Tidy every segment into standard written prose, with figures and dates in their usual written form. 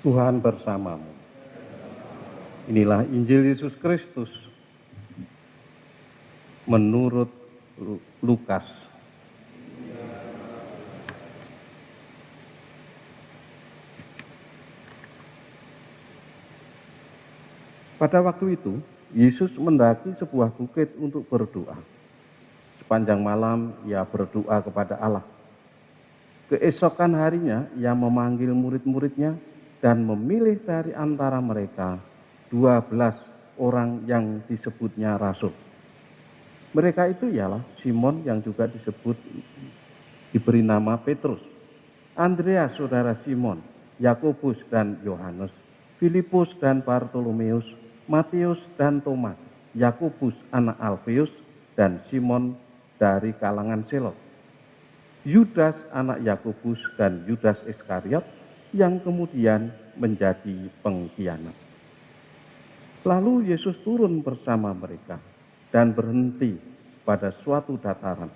Tuhan bersamamu. Inilah Injil Yesus Kristus menurut Lukas. Pada waktu itu, Yesus mendaki sebuah bukit untuk berdoa. Sepanjang malam ia berdoa kepada Allah. Keesokan harinya ia memanggil murid-muridnya dan memilih dari antara mereka 12 orang yang disebutnya rasul. Mereka itu ialah Simon yang juga diberi nama Petrus, Andreas saudara Simon, Yakobus dan Yohanes, Filipus dan Bartolomeus, Matius dan Thomas, Yakobus anak Alfeus dan Simon dari kalangan Selot, Yudas anak Yakobus dan Yudas Iskariot yang kemudian menjadi pengkhianat. Lalu Yesus turun bersama mereka dan berhenti pada suatu dataran.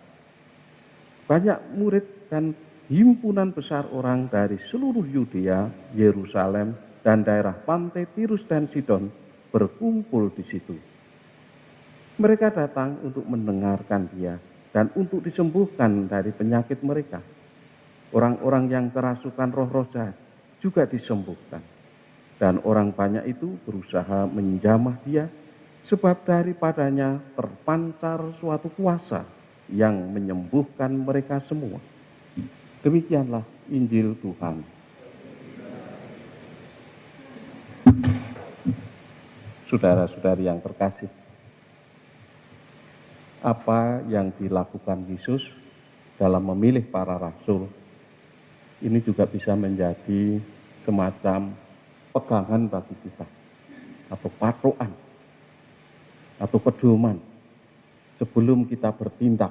Banyak murid dan himpunan besar orang dari seluruh Yudea, Yerusalem, dan daerah pantai Tirus dan Sidon berkumpul di situ. Mereka datang untuk mendengarkan dia dan untuk disembuhkan dari penyakit mereka. Orang-orang yang kerasukan roh-roh jahat juga disembuhkan. Dan orang banyak itu berusaha menjamah dia, sebab daripadanya terpancar suatu kuasa yang menyembuhkan mereka semua. Demikianlah Injil Tuhan. Saudara-saudari yang terkasih, apa yang dilakukan Yesus dalam memilih para rasul ini juga bisa menjadi semacam pegangan bagi kita, atau patokan, atau pedoman sebelum kita bertindak,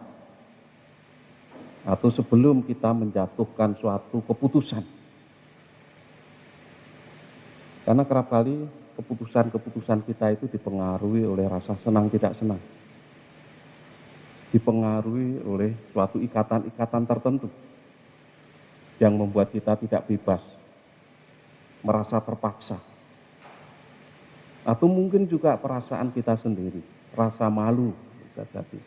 atau sebelum kita menjatuhkan suatu keputusan. Karena kerap kali keputusan-keputusan kita itu dipengaruhi oleh rasa senang tidak senang, dipengaruhi oleh suatu ikatan-ikatan tertentu yang membuat kita tidak bebas, merasa terpaksa, atau mungkin juga perasaan kita sendiri, rasa malu bisa jadi.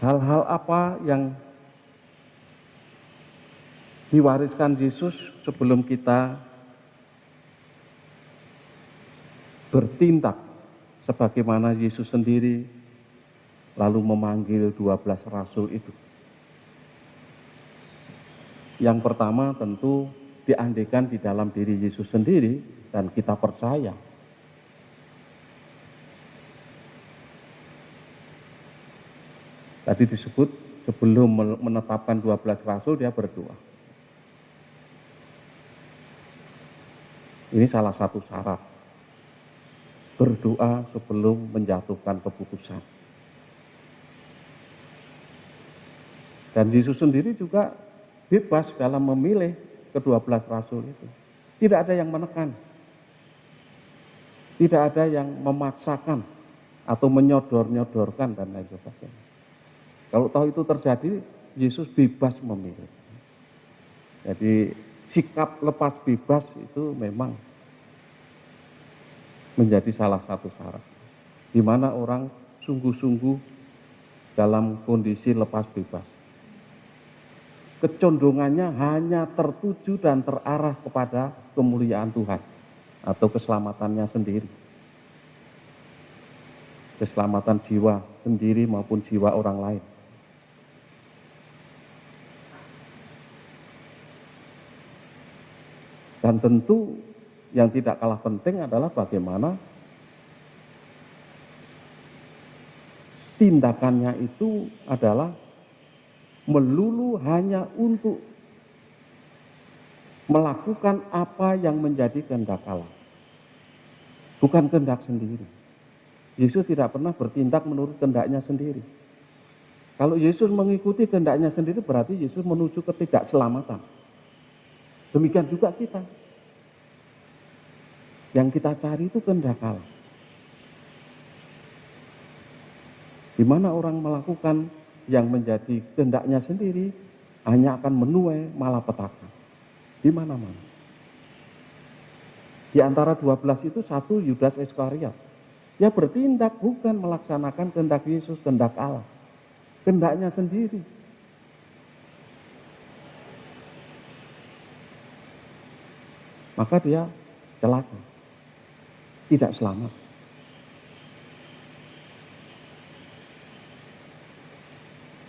Hal-hal apa yang diwariskan Yesus sebelum kita bertindak sebagaimana Yesus sendiri lalu memanggil 12 rasul itu? Yang pertama tentu diandekan di dalam diri Yesus sendiri dan kita percaya. Tadi disebut sebelum menetapkan 12 rasul dia berdoa. Ini salah satu syarat. Berdoa sebelum menjatuhkan keputusan. Dan Yesus sendiri juga bebas dalam memilih ke-12 rasul itu. Tidak ada yang menekan. Tidak ada yang memaksakan atau menyodor-nyodorkan dan lain sebagainya. Kalau tahu itu terjadi, Yesus bebas memilih. Jadi sikap lepas bebas itu memang menjadi salah satu syarat. Di mana orang sungguh-sungguh dalam kondisi lepas bebas. Kecondongannya hanya tertuju dan terarah kepada kemuliaan Tuhan atau keselamatannya sendiri. Keselamatan jiwa sendiri maupun jiwa orang lain. Dan tentu yang tidak kalah penting adalah bagaimana tindakannya itu adalah melulu hanya untuk melakukan apa yang menjadi kehendak Allah, bukan kehendak sendiri. Yesus tidak pernah bertindak menurut kehendaknya sendiri. Kalau Yesus mengikuti kehendaknya sendiri berarti Yesus menuju ketidakselamatan. Demikian juga kita. Yang kita cari itu kehendak Allah. Di mana orang melakukan yang menjadi kehendaknya sendiri, hanya akan menuai malapetaka di mana-mana. Di antara 12 itu satu Yudas Iskariot. Dia bertindak bukan melaksanakan kehendak Yesus, kehendak Allah, kehendaknya sendiri. Maka dia celaka, tidak selamat.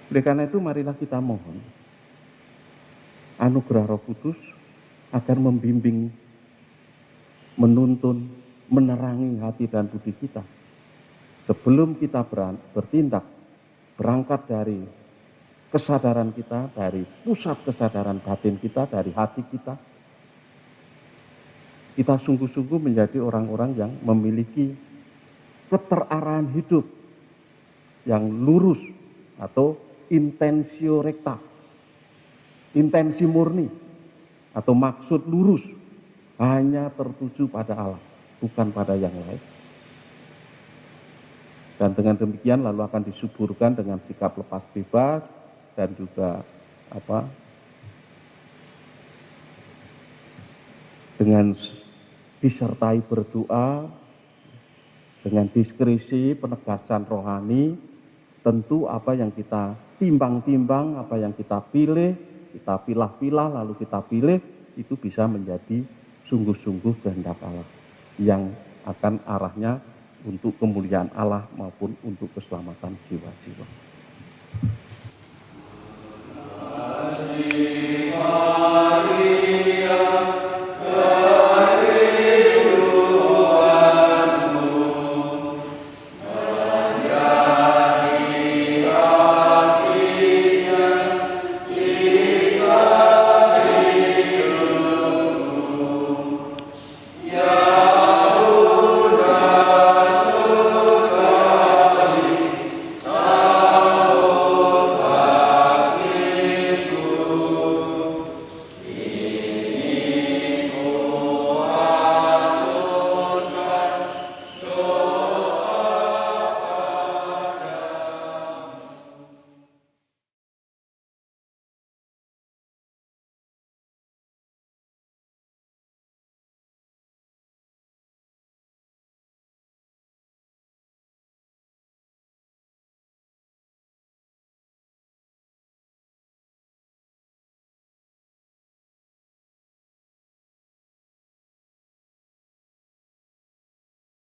Oleh karena itu marilah kita mohon anugerah Roh Kudus agar membimbing, menuntun, menerangi hati dan budi kita. Sebelum kita bertindak, berangkat dari kesadaran kita, dari pusat kesadaran batin kita, dari hati kita sungguh-sungguh menjadi orang-orang yang memiliki keterarahan hidup yang lurus atau intensio recta, intensi murni atau maksud lurus hanya tertuju pada Allah, bukan pada yang lain. Dan dengan demikian lalu akan disuburkan dengan sikap lepas bebas dan juga dengan disertai berdoa, dengan diskresi, penegasan rohani. Tentu apa yang kita timbang-timbang, apa yang kita pilih, kita pilah-pilah lalu kita pilih, itu bisa menjadi sungguh-sungguh kehendak Allah yang akan arahnya untuk kemuliaan Allah maupun untuk keselamatan jiwa-jiwa.